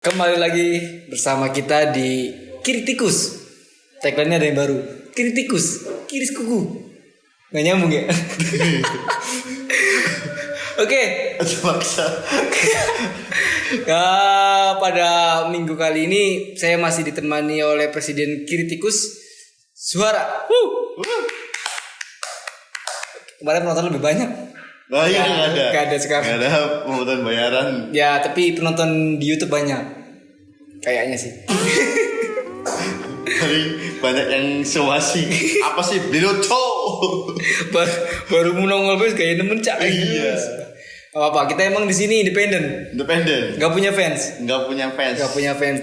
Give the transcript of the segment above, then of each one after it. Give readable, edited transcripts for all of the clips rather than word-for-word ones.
Kembali lagi bersama kita di Kritikus. Tagline-nya ada yang baru. Kritikus, kiris kuku. Nggak nyambung ya? Oke. Pada minggu kali ini saya masih ditemani oleh Presiden Kritikus Suara. Kemarin penonton lebih banyak. Nah, iya nggak ada sekarang. Nggak ada penonton bayaran. Ya, tapi penonton di YouTube banyak. Kayaknya sih. Tapi banyak yang sewasi. Apa sih? Biroco. baru mau nongol bos kayak nemen cak. Iya. Apa kita emang di sini independen. Gak punya fans.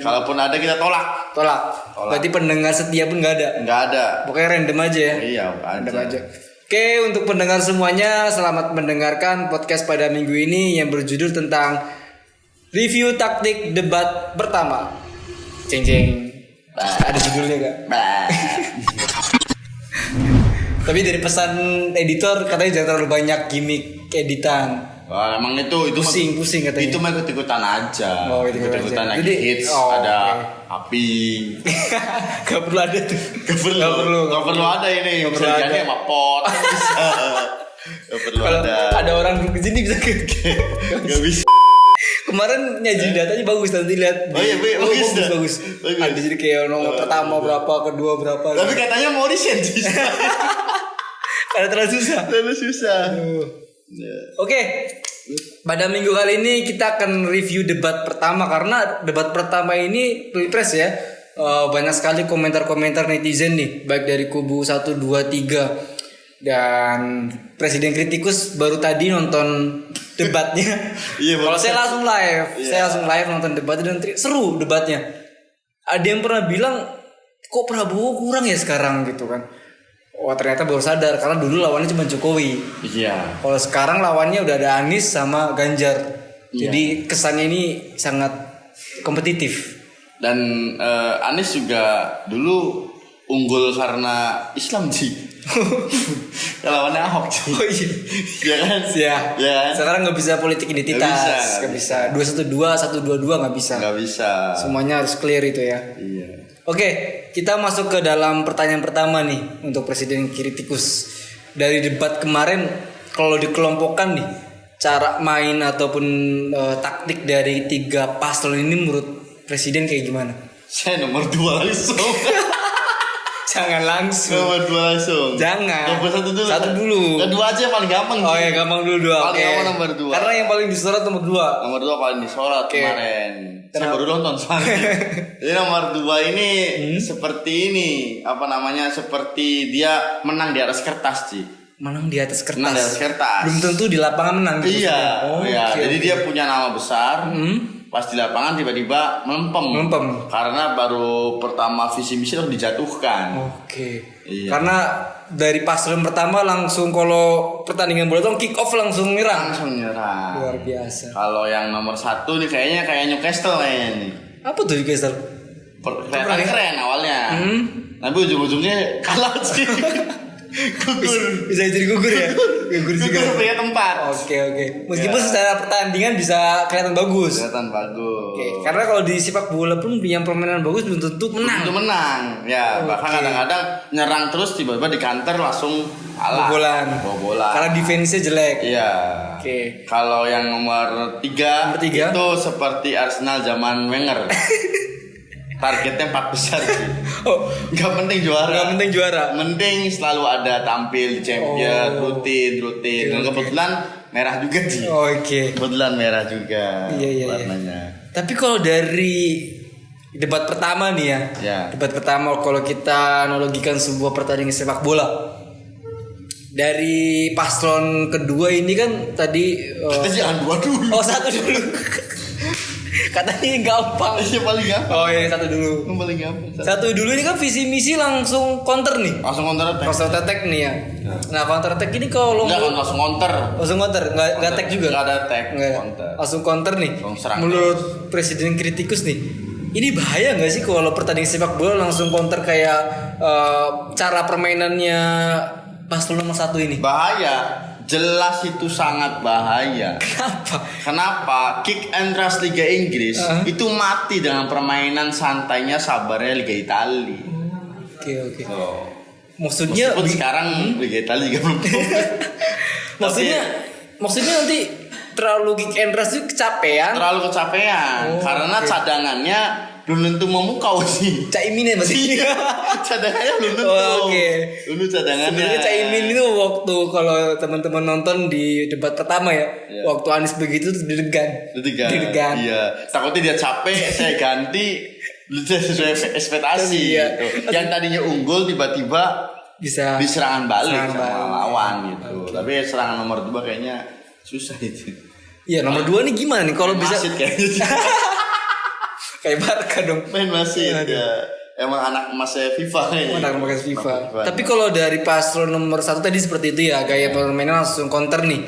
Kalaupun ada kita tolak. Berarti pendengar setia pun gak ada. Nggak ada. Pokoknya random aja ya. Iya, Random aja. Oke, untuk pendengar semuanya, selamat mendengarkan podcast pada minggu ini yang berjudul tentang review taktik debat pertama. Ceng. Ada judulnya gak? Tapi dari pesan editor katanya jangan terlalu banyak gimmick editan. Wah, emang itu pusing katanya. Itu mah ikut-ikutan aja. Oh, ikut-ikutan lagi jadi, hits, ada api. Gak perlu ada tuh. Gak perlu ada ini. Yang bisa diganti sama pot. Gak perlu ada orang di sini bisa gak bisa. Kemarin nyaji datanya bagus, nanti lihat. Oh iya, bagus. Ada jadi kayak nomor pertama berapa, kedua berapa. Tapi katanya mau disensi. Karena terlalu susah. Oke. Pada minggu kali ini kita akan review debat pertama, karena debat pertama ini pilpres ya. Banyak sekali komentar-komentar netizen nih, baik dari kubu 1, 2, 3. Dan Presiden Kritikus baru tadi nonton debatnya. Iya, kalau saya langsung live nonton debatnya dan seru debatnya. Ada yang pernah bilang kok Prabowo kurang ya sekarang gitu kan. Oh, ternyata baru sadar karena dulu lawannya cuma Jokowi. Iya. Kalau sekarang lawannya udah ada Anies sama Ganjar. Iya. Jadi kesannya ini sangat kompetitif. Dan Anies juga dulu unggul karena Islam sih. Lawannya Ahok sih. Oh iya. Iya kan? Ya. Ya. Sekarang nggak bisa politik identitas. Nggak bisa. 212, 122 nggak bisa. Nggak bisa. Semuanya harus clear itu ya. Iya. Oke, kita masuk ke dalam pertanyaan pertama nih untuk Presiden Kritikus. Dari debat kemarin, kalau dikelompokkan nih, cara main ataupun taktik dari 3 paslon ini menurut Presiden kayak gimana? Saya nomor 2 langsung. Jangan langsung. Nomor 2 langsung. Jangan. Nomor 1 dulu. Satu dulu. Kedua aja yang paling gampang. Oh ya, gampang dulu 2. Paling gampang nomor 2. Karena yang paling disorot nomor 2. Nomor 2 paling disorot kemarin. Saya baru nonton soalnya. Jadi nomor 2 ini seperti ini, seperti dia menang di atas kertas sih. Menang di atas kertas. Menang di atas kertas. Belum tentu di lapangan menang. Iya. Okay. Jadi dia punya nama besar. Pas di lapangan tiba-tiba melempem. Karena baru pertama visi misi harus dijatuhkan. Oke. Iya. Karena dari paslon pertama langsung kalau pertandingan bola tuh kick off langsung nyerang. Luar biasa. Kalau yang nomor 1 nih kayaknya kayak Newcastle kayaknya nih. Apa tuh Newcastle? Keren awalnya. Tapi ujung-ujungnya kalah sih. Gugur. Bisa jadi gugur ya? Gugur juga. Gugur punya tempat. Oke. Meskipun secara pertandingan bisa kelihatan bagus. Oke. Karena kalau di sepak bola pun yang permainan bagus belum tentu menang. Ya, bahkan kadang-kadang nyerang terus tiba-tiba di counter langsung kalah. Bobolan. Karena defense-nya jelek. Iya. Oke. Kalau yang nomor 3 itu seperti Arsenal zaman Wenger. Targetnya 4 besar sih. Gak penting juara. Mending selalu ada tampil di champion, rutin. Dan kebetulan merah juga sih. Oke. Kebetulan merah juga. Iya. Warnanya. Tapi kalau dari debat pertama nih ya. Debat pertama kalau kita analogikan sebuah pertandingan sepak bola. Dari paslon kedua ini kan tadi kita jangan 2 dulu. 1 dulu. Katanya gampang. Iya paling gampang. Oh iya 1 dulu. Paling gampang. 1 dulu ini kan visi misi langsung counter nih. Langsung counter attack nih ya. Nah counter attack ini kalau enggak langsung counter. Enggak attack juga. Enggak ada attack. Langsung counter nih. Menurut Presiden Kritikus nih, ini bahaya nggak sih kalau pertandingan sepak bola langsung counter kayak cara permainannya paslon nomor 1 ini? Bahaya. jelas itu sangat bahaya. Kenapa? Kick and rush Liga Inggris itu mati dengan permainan santainya sabarnya Liga Italia. Oke. Maksudnya sekarang Liga Italia juga belum. maksudnya nanti terlalu kick and rush itu kecapean. Karena cadangannya belum tentu memukau sih. Caimin ya masih. Cadangannya belum tentu. Dulu cadangannya. Sebenarnya Caimin itu waktu kalau teman-teman nonton di debat pertama ya, waktu Anies begitu didegan. Iya. Takutnya dia capek, saya ganti sesuai ekspektasi. Gitu. Yang tadinya unggul tiba-tiba bisa diserangan balik sama lawan gitu. Tapi serangan nomor 2 kayaknya susah itu. Iya, nomor 2 nih gimana nih kalau bisa kayaknya. Kayak Barca dong. Main masih ya. Emang anak emasnya FIFA kayaknya. Anak emas FIFA. Tapi kalau dari paslon nomor 1 tadi seperti itu ya, gaya permainan langsung counter nih.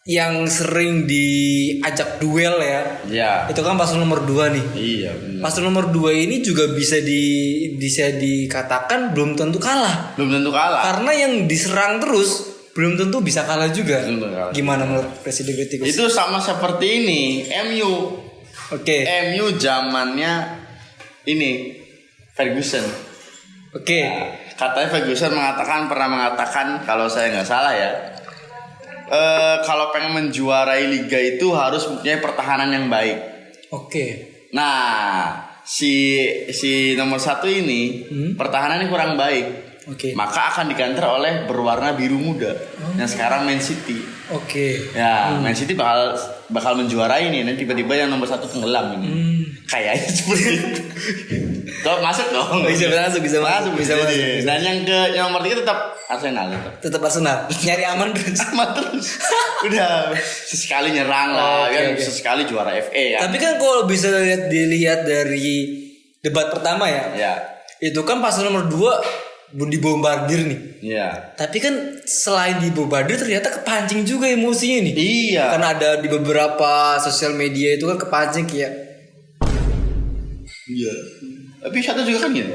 Yang sering diajak duel ya. Iya. Itu kan paslon nomor 2 nih. Iya, benar. Paslon nomor 2 ini juga bisa dikatakan belum tentu kalah. Karena yang diserang terus belum tentu bisa kalah juga. Gimana menurut Presiden Kritikus? Itu sama seperti ini, MU. MU zamannya ini Ferguson. Katanya Ferguson pernah mengatakan kalau saya nggak salah ya, kalau pengen menjuarai liga itu harus mempunyai pertahanan yang baik. Nah, si nomor 1 ini pertahanannya kurang baik. Maka akan diganti oleh berwarna biru muda yang sekarang Man City. Man City bakal menjuarai ini. Nanti tiba-tiba yang nomor 1 tenggelam ini. Kayaknya seperti itu. Kok masuk dong? Bisa masuk. Dan yang nomor 3 tetap Arsenal. Tetap Arsenal. Nyari aman terus. Udah sesekali nyerang lah, sesekali juara FA ya. Tapi kan kalau bisa dilihat dari debat pertama ya. Itu kan paslon nomor 2 dibombardir nih. Iya. Tapi kan selain dibombardir ternyata kepancing juga emosinya nih. Iya. Kan ada di beberapa sosial media itu kan kepancing kayak. Iya. Tapi satu juga kan gitu.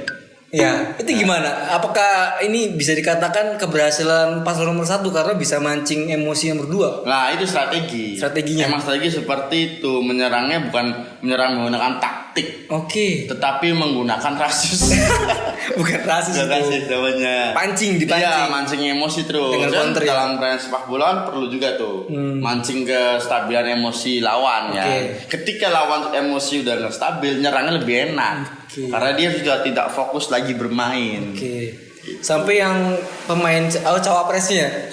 Ya, itu gimana? Apakah ini bisa dikatakan keberhasilan paslon nomor 1 karena bisa mancing emosi nomor 2? Nah, itu strateginya. Emang strategi seperti itu, menyerangnya bukan menyerang menggunakan taktik. Tetapi menggunakan rasis. Bukan rasis namanya. Dipancing. Iya, mancing emosi terus. Dengan counter dalam permainan sepak bola kan perlu juga tuh. Mancing kestabilan emosi lawan ya. Ketika lawan emosi udah nggak stabil, nyerangnya lebih enak. Karena dia sudah tidak fokus lagi bermain. Sampai yang pemain cawapresnya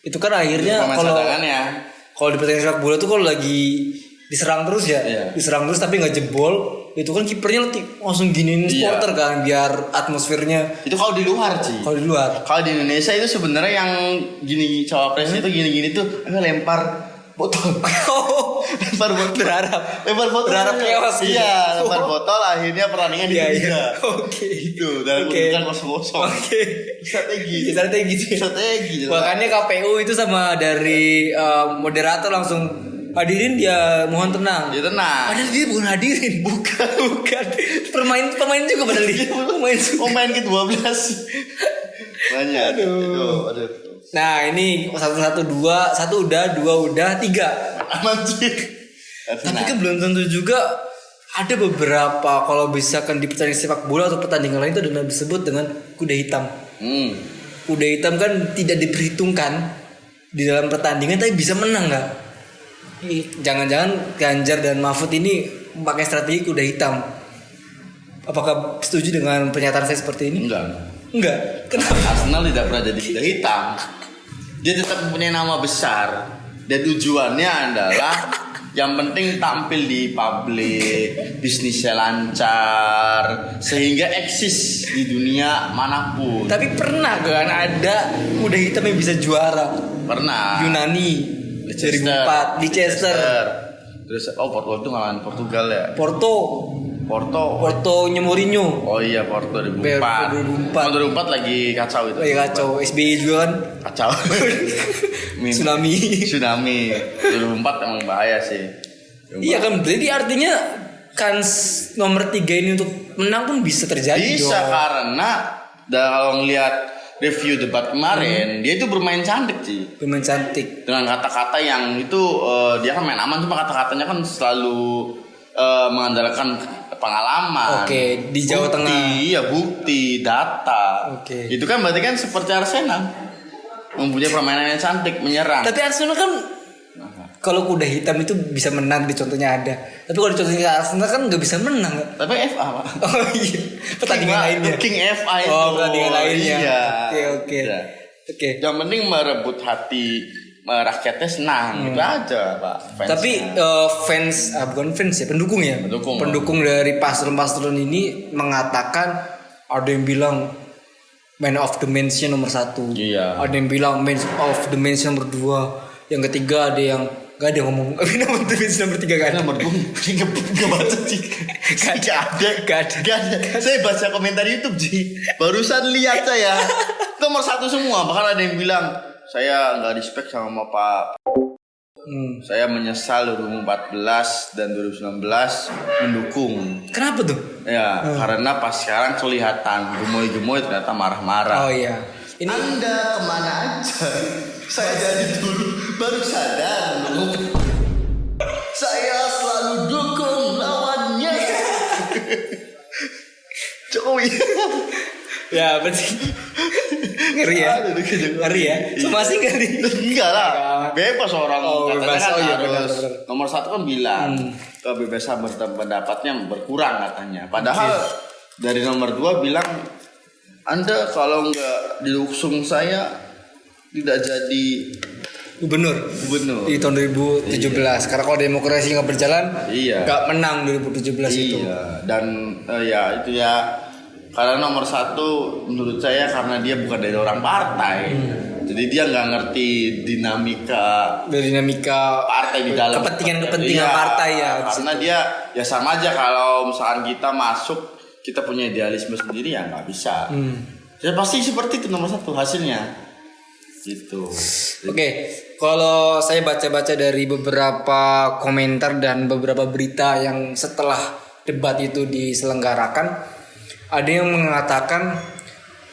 itu kan akhirnya kalau di pertandingan sepak bola tuh kalau lagi diserang terus ya, diserang terus tapi nggak jebol, itu kan kipernya langsung giniin supporter kan biar atmosfernya. Itu kalau di luar sih. Kalau di Indonesia itu sebenarnya yang gini cawapres itu gini tuh lempar botol. Berharap chaos. Iya, lempar botol akhirnya pertandingan ditunda. Itu dan kedudukan 0-0. Strategi. Makanya KPU itu sama dari moderator langsung hadirin dia mohon tenang. Dia tenang. Padahal dia bukan hadirin, bukan. Pemain juga padahal dia. Pemain ke-12. Banyak. Aduh. Nah ini 1 udah 2 udah 3. Anjir. Tapi kan belum tentu juga ada beberapa kalau misalkan di pertandingan sepak bola atau pertandingan lain itu disebut dengan kuda hitam. Kuda hitam kan tidak diperhitungkan di dalam pertandingan tapi bisa menang nggak? Jangan-jangan Ganjar dan Mahfud ini pakai strategi kuda hitam. Apakah setuju dengan pernyataan saya seperti ini? Enggak. Kenapa? Arsenal tidak pernah jadi kuda hitam. Dia tetap mempunyai nama besar dan tujuannya adalah yang penting tampil di publik, bisnisnya lancar sehingga eksis di dunia manapun. Tapi pernah kan ada kuda hitam yang bisa juara? Pernah. Yunani 2004 Leicester. Terus Porto itu ngalahin Portugal ya. Portonya Mourinho. Oh iya, Porto 2004 lagi kacau itu. Lagi kacau. SBY juga kan kacau. Tsunami 2004 emang bahaya sih. Iya kan, berarti artinya kans nomor 3 ini untuk menang pun bisa terjadi. Bisa dong. Karena kalau ngelihat review debat kemarin, dia itu bermain cantik sih. Bermain cantik. Dengan kata-kata yang itu dia kan main aman, cuma kata-katanya kan selalu mengandalkan pengalaman. Oke, di Jawa Tengah. Iya, bukti, data. Oke. Itu kan berarti kan seperti Arsenal. Mempunyai permainan yang cantik, menyerang. Tapi Arsenal kan kalau kuda hitam itu bisa menang, di contohnya ada. Tapi kalau contohnya Arsenal kan nggak bisa menang. Tapi FA Pak. Oh iya. Pertandingan lainnya. King FA itu. Oh, pertandingan lainnya. Iya. Oke. Iya. Oke. Yang penting merebut hati rakyatnya senang. Itu aja Pak. Tapi fans, bukan fans ya, pendukung ya. Pendukung dari paslon-paslon ini mengatakan, ada yang bilang man of the match nomor 1. Iya. Ada yang bilang man of the match nomor 2. Yang ketiga ada yang gak ada yang ngomong nomor 3 gak ada. Nomor 2 gak baca sih. Gak ada. Saya baca komentar YouTube Ji. Barusan lihat saya. Nomor 1 semua. Bahkan ada yang bilang, saya gak respect sama Pak. Saya menyesal 2014 dan 2019 mendukung. Kenapa tuh? Ya, karena pas sekarang kelihatan gemoy-gemoy ternyata marah-marah. Oh iya. Ini Anda kemana aja? Saya dari dulu baru sadar. Saya selalu dukung lawannya. Jokowi. Ya berarti ngeri ya. Ngeri ya. Sama sih ngeri. Enggak lah. Bebas orang. Bebas. Kan Iya, harus. benar. Nomor 1 kan bilang kebebasan pendapatnya berkurang katanya. Padahal dari nomor 2 bilang, Anda kalau nggak diusung saya tidak jadi gubernur di tahun 2017. Karena kalau demokrasi nggak berjalan, nggak menang 2017 itu. Iya. Dan ya itu ya, karena nomor 1 menurut saya karena dia bukan dari orang partai, jadi dia nggak ngerti dinamika partai di dalam kepentingan partai ya. Karena dia ya sama aja kalau misalkan kita masuk, kita punya idealisme sendiri ya nggak bisa. Ya pasti seperti itu nomor 1 hasilnya. Gitu. Oke, kalau saya baca-baca dari beberapa komentar dan beberapa berita yang setelah debat itu diselenggarakan, ada yang mengatakan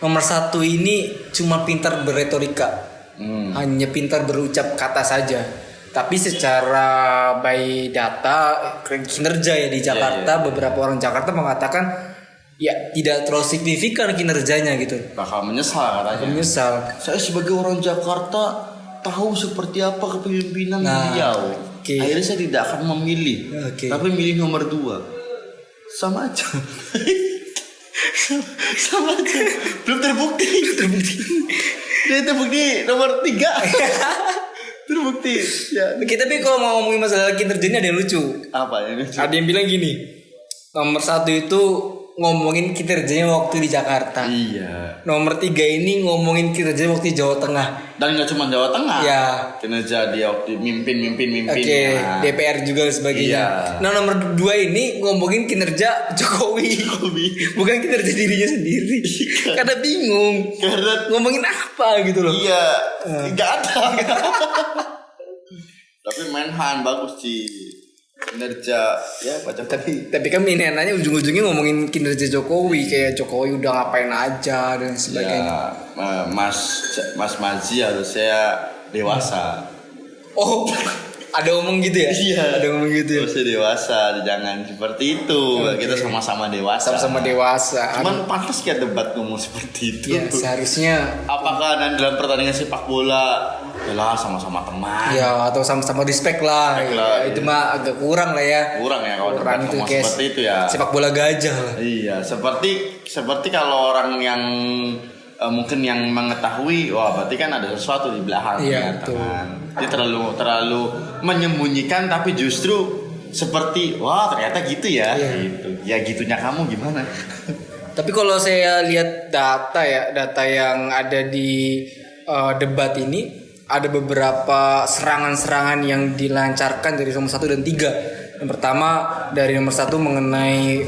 nomor 1 ini cuma pintar berretorika, hanya pintar berucap kata saja. Tapi secara by data kinerja ya di Jakarta, beberapa orang Jakarta mengatakan ya tidak terlalu signifikan kinerjanya gitu. Bakal menyesal katanya. Menyesal. Saya sebagai orang Jakarta tahu seperti apa kepemimpinan beliau. Akhirnya saya tidak akan memilih, tapi milih nomor 2. Sama aja. Sama aja. Belum terbukti. Dia terbukti nomor 3. Terbukti. Ya. Oke, tapi kalau mau ngomongin masalah kinerjanya ada yang lucu. Apa yang lucu? Ada yang bilang gini, nomor 1 itu ngomongin kinerjanya waktu di Jakarta. Iya. Nomor 3 ini ngomongin kinerjanya waktu di Jawa Tengah. Dan nggak cuma Jawa Tengah. Ya. Kinerja dia waktu mimpin. Oke, DPR juga dan sebagainya. Iya. Nah, nomor 2 ini ngomongin kinerja Jokowi. Bukan kinerja dirinya sendiri. Karena bingung. Karena ngomongin apa gitu loh. Iya. Nggak ada. Tapi Menhan bagus sih. Kinerja ya baca. Tapi kan ini nanya ujung-ujungnya ngomongin kinerja Jokowi, kayak Jokowi udah ngapain aja dan sebagainya. Ya, Mas Mazi harusnya dewasa. Oh, ada ngomong gitu ya? Iya. Ada ngomong gitu ya. Harusnya dewasa, jangan seperti itu. Kita sama-sama dewasa. Sama-sama dewasa. Cuman pantas kayak debat ngomong seperti itu. Ya, seharusnya. Apakah dalam pertandingan sepak bola yalah sama-sama teman. Ya, atau sama-sama respect lah. Ya, itu mah agak kurang lah ya. Kurang ya kalau debat ngomong seperti itu ya. Sepak bola gajah lah. Iya, seperti kalau orang yang mungkin yang mengetahui, wah berarti kan ada sesuatu di belakang. Iya, betul. Dia terlalu menyembunyikan, tapi justru seperti wah ternyata gitu ya. Iya. Gitu. Ya gitunya kamu gimana? Tapi kalau saya lihat data yang ada di debat ini, ada beberapa serangan-serangan yang dilancarkan dari nomor 1 dan 3. Yang pertama dari nomor 1 mengenai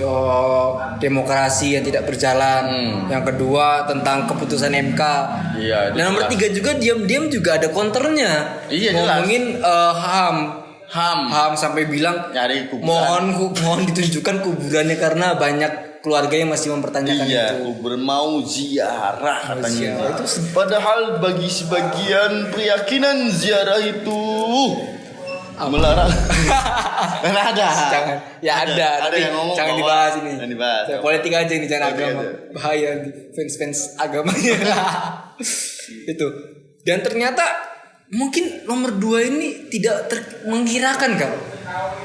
demokrasi yang tidak berjalan. Yang kedua tentang keputusan MK. Iya. Dan nomor 3 juga diam-diam juga ada counternya. Iya, ngomongin HAM sampai bilang mohon ditunjukkan kuburannya karena banyak keluarganya masih mempertanyakan iya, itu. bermau ziarah katanya. Itu Padahal bagi sebagian keyakinan ziarah itu melarang. Karena ada. Jangan, ya ada. Ada yang ngomong jangan bahwa dibahas ini. Jangan dibahas. Politik aja ini, jangan Politik agama. aja. Bahaya nih, fans agamanya. Itu. Dan ternyata mungkin nomor 2 ini tidak mengirakan kan?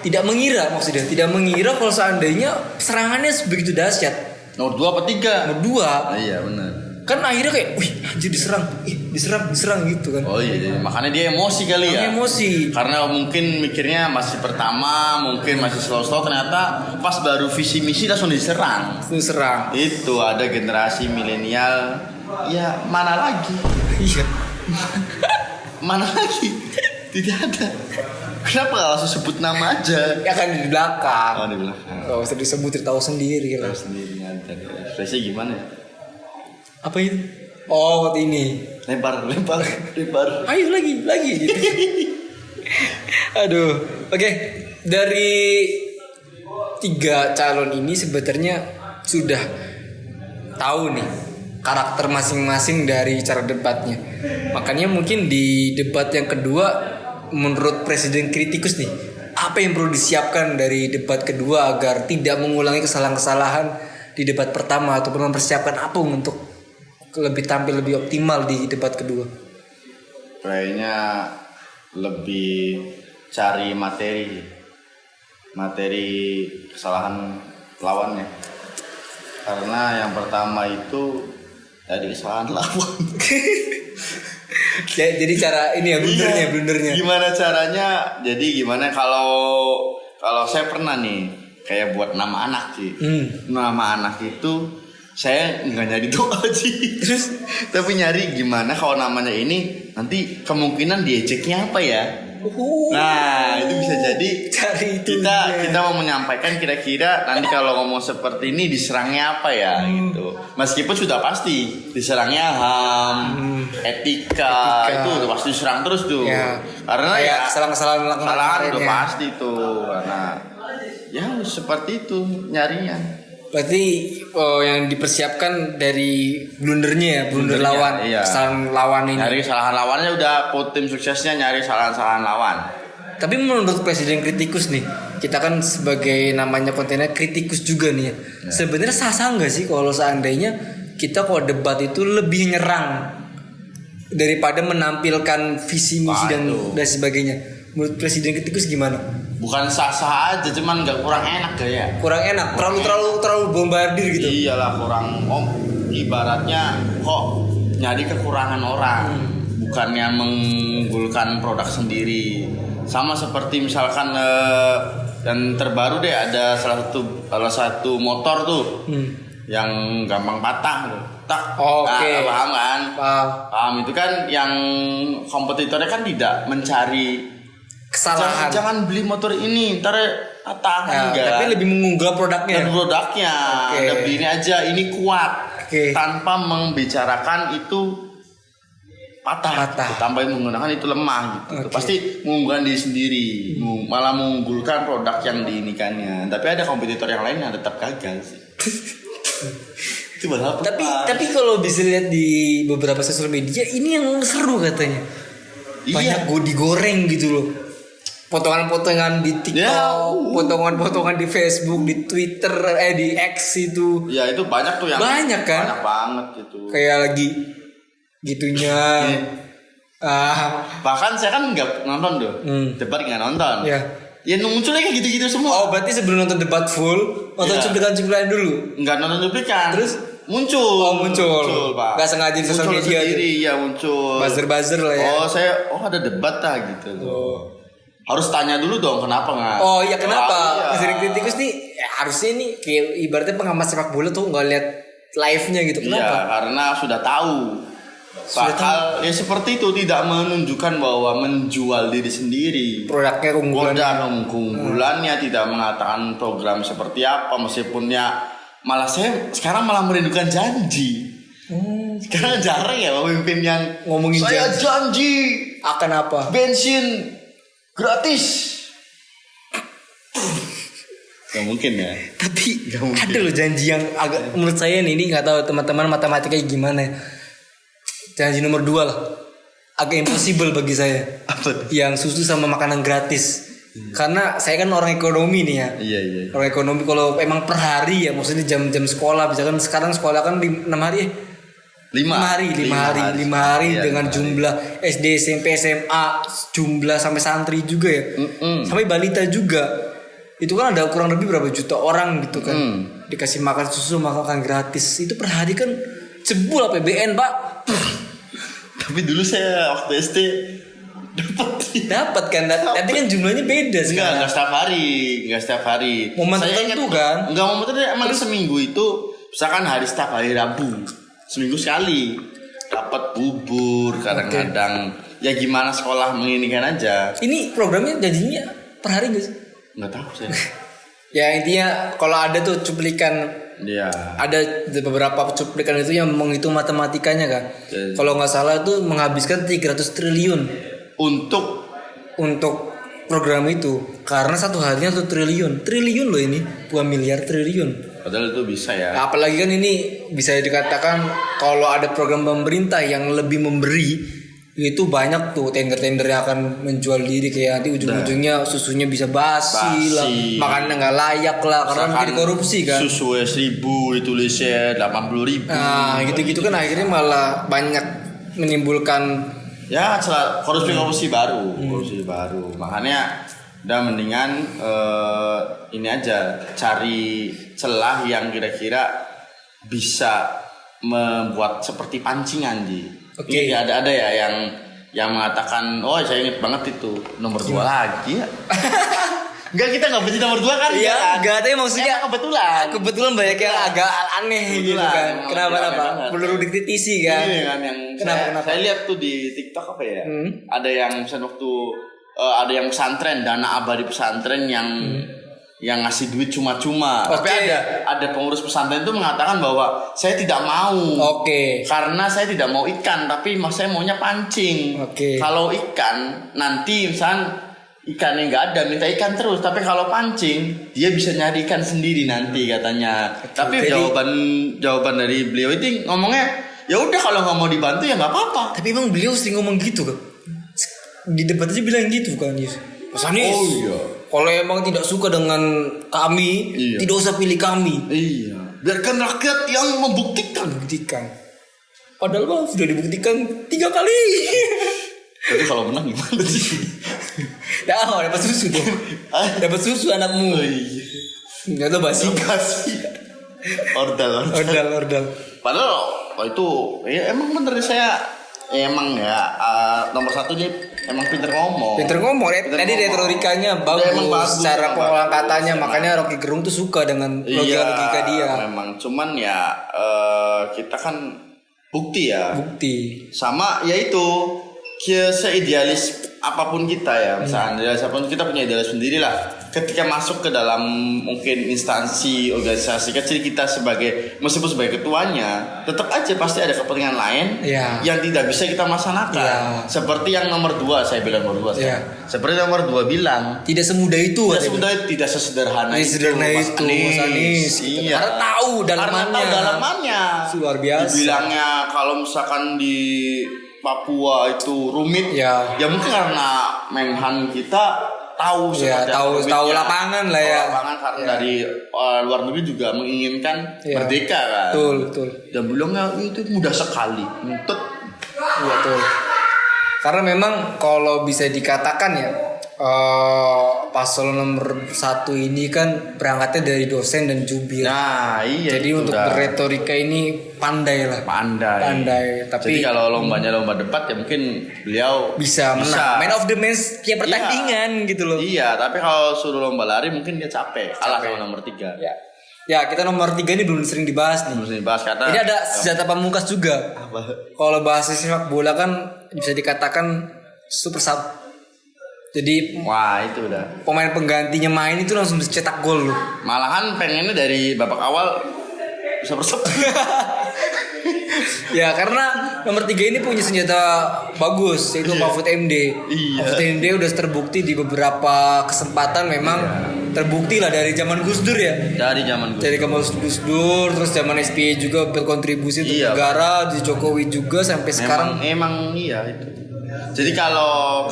Tidak mengira maksudnya, tidak mengira kalau seandainya serangannya begitu dahsyat. Nomor 2 apa 3? Nomor 2. Iya benar. Kan akhirnya kayak, wih anjir diserang gitu kan. Oh iya, makanya dia emosi kali ya. Emosi. Karena mungkin mikirnya masih pertama, mungkin masih slow-slow, ternyata pas baru visi misi langsung diserang. Itu ada generasi milenial, ya mana lagi? Iya. Mana lagi? Tidak ada. Kenapa gak langsung sebut nama aja? Ya kan di belakang. Oh di belakang. Gak usah disebut, tahu sendiri lah. Tahu sendiri nanti. Ekspresi gimana ya? Apa itu? Oh, ini. Lempar. Ayo lagi gitu. Aduh. Oke. Dari 3 calon ini sebenarnya sudah tahu nih karakter masing-masing dari cara debatnya. Makanya mungkin di debat yang kedua, menurut Presiden kritikus nih, apa yang perlu disiapkan dari debat kedua agar tidak mengulangi kesalahan-kesalahan di debat pertama, ataupun mempersiapkan apa untuk tampil lebih optimal di debat kedua? Kayaknya lebih cari materi kesalahan lawannya. Karena yang pertama itu dari kesalahan lawan. Jadi cara ini ya blundernya. Gimana caranya? Jadi gimana kalau saya pernah nih kayak buat nama anak sih. Nama anak itu saya nggak nyari doa sih. Terus tapi nyari gimana kalau namanya ini nanti kemungkinan diejeknya apa ya? Nah itu bisa jadi kita mau menyampaikan kira-kira nanti kalau ngomong seperti ini diserangnya apa ya gitu. Meskipun sudah pasti diserangnya HAM, etika itu udah pasti diserang terus tuh ya. Karena ya kesalahan udah pasti tuh. Karena ya seperti itu nyarinya. Berarti yang dipersiapkan dari blundernya lawan, iya. Kesalahan lawan ini. Nyari kesalahan lawannya udah tim suksesnya nyari kesalahan lawan. Tapi menurut Presiden kritikus nih, kita kan sebagai namanya kontennya kritikus juga nih ya. Sebenarnya sah-sah nggak sih kalau seandainya kita kalau debat itu lebih nyerang daripada menampilkan visi misi dan sebagainya. Menurut Presiden kritikus gimana? Bukan sah-sah aja, cuman nggak kurang enak ya. Kurang enak, terlalu bombardir gitu. Iyalah kurang. Ibaratnya kok nyari kekurangan orang, bukannya mengunggulkan produk sendiri. Sama seperti misalkan dan terbaru deh ada salah satu motor tuh yang gampang patah tuh. Oke. Paham kan? Paham. Itu kan yang kompetitornya kan tidak mencari kesalahan. Jangan beli motor ini, ntar patah enggak. Tapi lebih mengunggah produknya. Udah beli ini aja, ini kuat. Tanpa membicarakan itu patah. Tanpa menggunakan itu lemah gitu. Pasti mengunggulkan diri sendiri, malah mengunggulkan produk yang diinikannya. Tapi ada kompetitor yang lain yang tetap gagal sih. Itu balap. Tapi kalau bisa lihat di beberapa sosial media, ini yang seru katanya. Banyak digoreng gitu loh. Potongan-potongan di TikTok, potongan-potongan di Facebook, di Twitter, di X itu. Ya itu banyak tuh yang banyak kan? Banyak banget gitu. Kayak lagi gitunya. Bahkan saya kan nggak nonton tuh, debat nggak nonton. Ya. Ya munculnya kayak gitu-gitu semua. Oh berarti sebelum nonton debat full, nonton cuplikan-cuplikan dulu? Nggak nonton cuplikan. Terus muncul Pak. Gak sengaja di sosial media sendiri, ya muncul. Buzzer lah ya. Ada debat gitu loh. Harus tanya dulu dong kenapa nggak? Oh iya kenapa? Presiden kritikus nih harusnya nih kayak ibaratnya pengamat sepak bola tuh nggak lihat live-nya gitu. Kenapa? Iya karena sudah tahu. Bakal ya seperti itu, tidak menunjukkan bahwa menjual diri sendiri. Produknya keunggulannya tidak mengatakan program seperti apa, meskipun ya malah saya sekarang malah merindukan janji. Sekarang jarang ya pemimpin yang ngomongin saya janji akan apa? Bensin gratis. Gak mungkin ya. Tapi ada loh janji yang agak menurut saya nih, ini nggak tahu teman-teman matematikanya gimana. Janji nomor 2 lah. Agak impossible bagi saya. Apa? Yang susu sama makanan gratis. Karena saya kan orang ekonomi nih ya. Iya. Orang ekonomi kalau emang per hari ya, maksudnya jam-jam sekolah, misalkan sekarang sekolah kan 6 hari ya. 5 hari iya, dengan 5 hari. jumlah SD, SMP, SMA, jumlah sampai santri juga ya. Sampai balita juga. Itu kan ada kurang lebih berapa juta orang gitu kan. Dikasih makan susu, makan gratis. Itu per hari kan jebul APBN, Pak. Tapi dulu saya waktu SD dapat kan. Tapi kan jumlahnya beda sekarang. Enggak setiap hari. Momen saya tertentu kan. Enggak momen tertentu, emang seminggu itu misalkan setiap hari Rabu. Seminggu sekali dapat bubur kadang-kadang. Ya gimana sekolah menginginkan aja. Ini programnya janjinya per hari enggak sih? Enggak tahu saya. Ya intinya kalau ada tuh cuplikan. Iya. Ada beberapa cuplikan itu yang menghitung matematikanya kan. Kalau nggak salah tuh menghabiskan 300 triliun untuk program itu. Karena satu harinya 1 triliun. Triliun loh ini, bukan miliar, triliun. Padahal itu bisa ya. Nah, apalagi kan ini bisa dikatakan kalau ada program pemerintah yang lebih memberi, itu banyak tuh tender-tender yang akan menjual diri, kayak nanti ujung-ujungnya susunya bisa basi lah, makannya nggak layak lah karena mungkin korupsi kan. Susu 1.000 ditulisnya 80.000. Nah gitu-gitu kan akhirnya malah banyak menimbulkan ya korupsi baru. Makanya udah mendingan ini aja, cari celah yang kira-kira bisa membuat seperti pancingan Ji. Oke. Ini ada ya yang mengatakan, oh saya inget banget itu nomor 2 lagi ya. Enggak, kita nggak benci nomor 2 kan? Iya, enggak, tapi maksudnya kebetulan banyak yang agak aneh gitu kan. Kenapa? Perlu dikritisi kan? Iya kan, yang kenapa? Saya lihat tuh di TikTok apa ya? Ada yang misalnya waktu ada yang pesantren, dana abadi pesantren yang ngasih duit cuma-cuma. Tapi ada pengurus pesantren itu mengatakan bahwa saya tidak mau. Karena saya tidak mau ikan, tapi saya maunya pancing. Kalau ikan nanti misalnya ikan yang nggak ada, minta ikan terus. Tapi kalau pancing dia bisa nyari ikan sendiri nanti katanya. Tapi jawaban dari beliau itu ngomongnya ya udah, kalau nggak mau dibantu ya nggak apa-apa. Tapi emang beliau sering ngomong gitu kan? Di debat aja bilang gitu kan, Mas Anies. Oh iya. Kalau emang tidak suka dengan kami, tidak usah pilih kami. Iya. Biarkan rakyat yang membuktikan. Padahal bang sudah dibuktikan 3 kali. Tapi kalau menang gimana sih? Dapat susu dong. Dapat susu anakmu. Oh iya. Enggak tahu basi. Ordal. Padahal itu ya emang bener saya. Emang ya nomor 1 dia emang pinter ngomong. Tadi retorikanya bagus, cara pengolahan katanya, makanya Rocky Gerung tuh suka dengan logika dia. Memang cuman ya kita kan bukti. Sama yaitu seidealis apapun kita ya, misalnya apapun kita punya idealis sendiri lah. Ketika masuk ke dalam mungkin instansi organisasi kecil, kita meskipun sebagai ketuanya, tetap aja pasti ada kepentingan lain yang tidak bisa kita laksanakan. Seperti yang nomor 2, saya bilang nomor 2. Seperti nomor 2 bilang, tidak semudah itu. Tidak sesederhana itu, Mas Anies. Iya. Karena tahu dalamannya. Luar biasa. Dibilangnya kalau misalkan di Papua itu rumit, ya mungkin karena Menhan kita tahu lapangan lah ya. Lapangan karena dari luar negeri juga menginginkan merdeka kan. Betul. Dan bilangnya itu mudah sekali. Nuntut. Iya betul. Karena memang kalau bisa dikatakan ya, paslon nomor 1 ini kan berangkatnya dari dosen dan jubir. Nah iya. Jadi untuk berretorika ini pandai. Tapi jadi kalau lombanya lomba debat ya mungkin beliau bisa menang. Man of the match tiap pertandingan gitu loh. Iya, tapi kalau suruh lomba lari mungkin dia capek. Kalah sama nomor 3. Ya kita nomor 3 ini belum sering dibahas nih. Karena ini ada senjata pamungkas juga. Kalau bahasa sepak bola kan bisa dikatakan super sub. Jadi wah itu udah pemain penggantinya main itu langsung bisa cetak gol loh. Malahan pengennya dari babak awal bisa bersep. Ya karena nomor 3 ini punya senjata bagus, yaitu Mahfud MD. Mahfud MD udah terbukti di beberapa kesempatan memang terbukti lah dari zaman Gus Dur ya. Dari zaman Gus Dur, terus zaman SBY juga berkontribusi untuk negara, di Jokowi juga sampai sekarang. Emang iya itu. Jadi kalau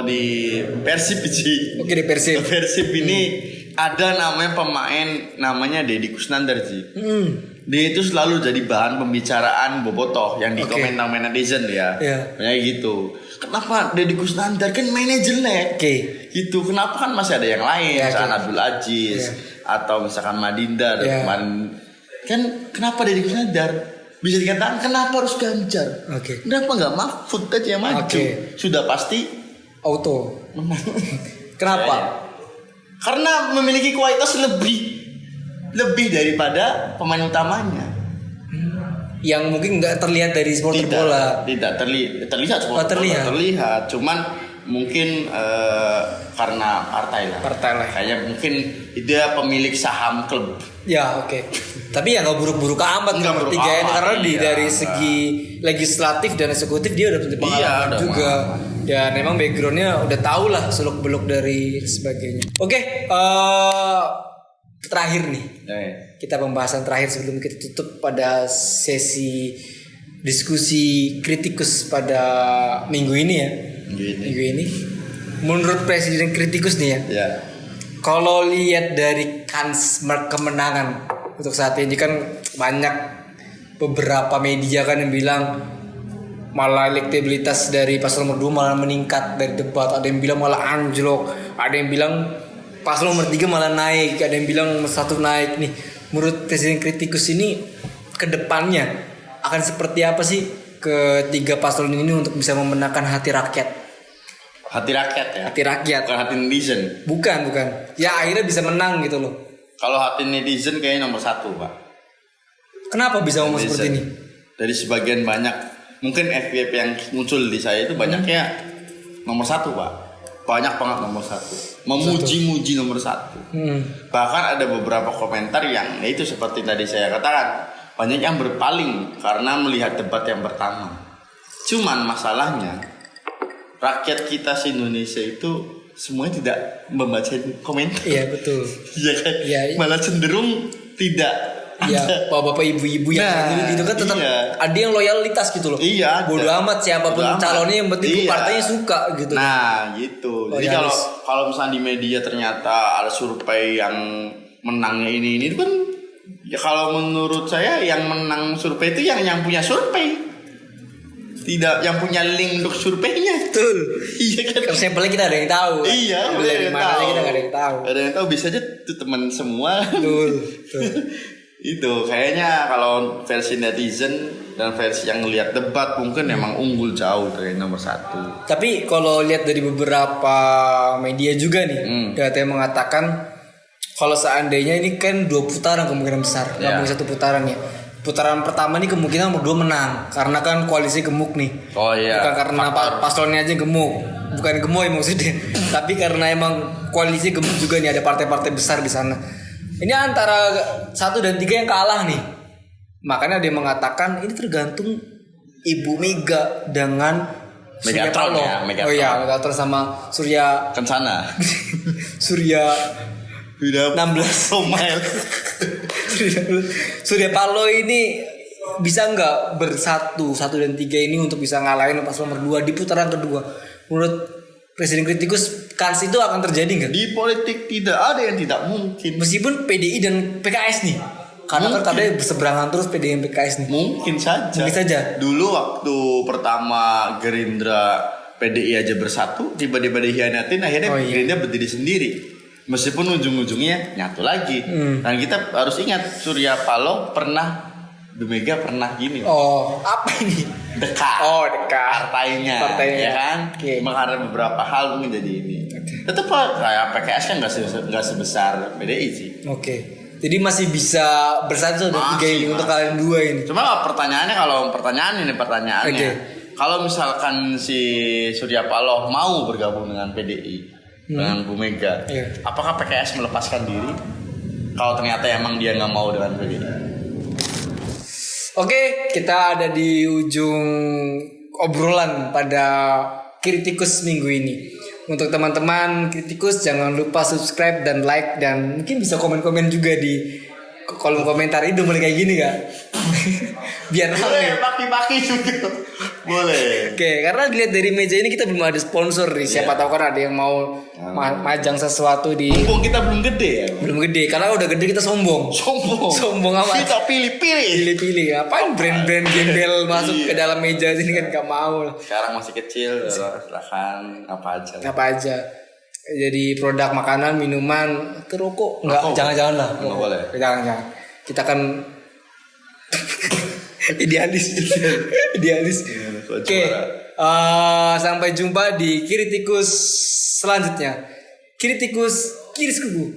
di Persib sih. Oke, di Persib. Persib ini ada namanya pemain namanya Deddy Kusnandar sih. Dia itu selalu jadi bahan pembicaraan bobotoh yang dikomen sama netizen ya. Kayak gitu. Kenapa Deddy Kusnandar kan mainnya jelek? Gitu. Kenapa kan masih ada yang lain, misalkan Abdul Aziz atau misalkan Madinda dan kemarin. Kan kenapa Deddy Kusnandar? Bisa dikatakan kenapa harus Ganjar? Kenapa nggak Mahfud aja yang maju? Sudah pasti auto menang. Kenapa? Karena memiliki kualitas lebih daripada pemain utamanya. Yang mungkin nggak terlihat dari supporter bola. Tidak terlihat supporter bola. Terlihat. Cuman mungkin karena partai lah. Kayaknya mungkin dia pemilik saham klub. Ya tapi ya nggak buruk-buruk amat nomor 3 ini karena dari segi legislatif dan eksekutif dia udah punya pengalaman juga. Dan memang backgroundnya udah tau lah seluk beluk dari sebagainya. Terakhir nih, kita pembahasan terakhir sebelum kita tutup pada sesi diskusi kritikus pada minggu ini ya. Minggu ini. Menurut Presiden kritikus nih ya. Kalau lihat dari kans kemenangan untuk saat ini kan banyak beberapa media kan yang bilang malah elektabilitas dari paslon nomor 2 malah meningkat dari debat. Ada yang bilang malah anjlok, ada yang bilang paslon nomor 3 malah naik, ada yang bilang nomor 1 naik nih. Menurut Presiden kritikus ini kedepannya akan seperti apa sih ketiga paslon ini untuk bisa memenangkan hati rakyat? Hati rakyat ya? Hati rakyat. Bukan hati netizen? Bukan. Ya akhirnya bisa menang gitu loh. Kalau hati netizen kayaknya nomor 1 Pak. Kenapa bisa ngomong seperti ini? Dari sebagian banyak, mungkin FYP yang muncul di saya itu banyaknya nomor 1 Pak. Banyak banget nomor 1. Memuji-muji nomor 1. Bahkan ada beberapa komentar yang itu seperti tadi saya katakan, banyak yang berpaling karena melihat debat yang pertama. Cuman masalahnya rakyat kita se-Indonesia itu semuanya tidak membaca komentar. Iya betul. Iya kan? Malah cenderung tidak. Iya, bapak ibu-ibu yang itu kan tetap ada yang loyalitas gitu loh. Iya. Bodoh amat siapapun calonnya yang penting partainya suka gitu. Nah, gitu. Jadi kalau misalnya di media ternyata ada survei yang menangnya ini itu kan ya kalau menurut saya yang menang survei itu yang punya survei. Tidak yang punya link untuk surveinya. Betul. Iya kan. Karena sampelnya kita ada yang tahu. Iya. Dari mana kita nggak ada yang tahu. Ada yang tahu bisa aja tuh teman semua. Betul. Itu kayaknya kalau versi netizen dan versi yang lihat debat mungkin emang unggul jauh dari nomor 1. Tapi kalau lihat dari beberapa media juga nih, data yang mengatakan kalau seandainya ini kan 2 putaran kemungkinan besar, nggak mungkin 1 putaran ya. Putaran pertama nih kemungkinan nomor 2 menang karena kan koalisi gemuk nih. Bukan karena paslonnya aja gemuk, bukan gemuk ya maksudnya, tapi karena emang koalisi gemuk juga nih, ada partai-partai besar di sana. Ini antara 1 dan 3 yang kalah nih. Makanya dia mengatakan ini tergantung Ibu Mega dengan Surya Paloh. Megatron sama Surya Kencana. Surya 16 Somail. Surya Paloh ini bisa nggak bersatu 1 dan 3 ini untuk bisa ngalahin paslon nomor 2 di putaran kedua? Menurut Presiden kritikus kans itu akan terjadi nggak? Di politik tidak ada yang tidak mungkin. Meskipun PDI dan PKS nih, karena kan kadang berseberangan terus PDI dan PKS nih. Mungkin saja. Dulu waktu pertama Gerindra PDI aja bersatu, tiba-tiba dihianatin, akhirnya Gerindra berdiri sendiri. Meskipun ujung-ujungnya nyatu lagi. Dan kita harus ingat Surya Paloh pernah, Bu Mega pernah gini. Apa ini? Dekat. Partainya. Ya kan? Karena beberapa hal mungkin jadi ini. Tetap kayak PKS kan nggak sebesar PDI sih. Jadi masih bisa bersatu dan 3 ini untuk kalian 2 ini. Cuma pertanyaannya kalau misalkan si Surya Paloh mau bergabung dengan PDI dengan Bu Mega, apakah PKS melepaskan diri kalau ternyata emang dia nggak mau dengan PDI? Oke, kita ada di ujung obrolan pada Kritikus minggu ini. Untuk teman-teman Kritikus, jangan lupa subscribe dan like, dan mungkin bisa komen-komen juga di kolom komentar. Itu boleh kayak gini gak? Biar boleh paki-paki juga boleh. Oke, karena dilihat dari meja ini kita belum ada sponsor nih. Siapa tahu kan ada yang mau majang sesuatu di. Mumpung kita belum gede ya. Belum gede, karena udah gede kita sombong. Sombong amat. Kita pilih-pilih. Ngapain brand-brand gembel masuk ke dalam meja sini kan gak mau. Sekarang masih kecil, silahkan apa aja. Jadi produk makanan, minuman, rokok enggak, jangan-jangan lah. Enggak boleh. Jangan. Kita kan idealis. Oke. Sampai jumpa di Kritikus selanjutnya. Kritikus kiris kubu.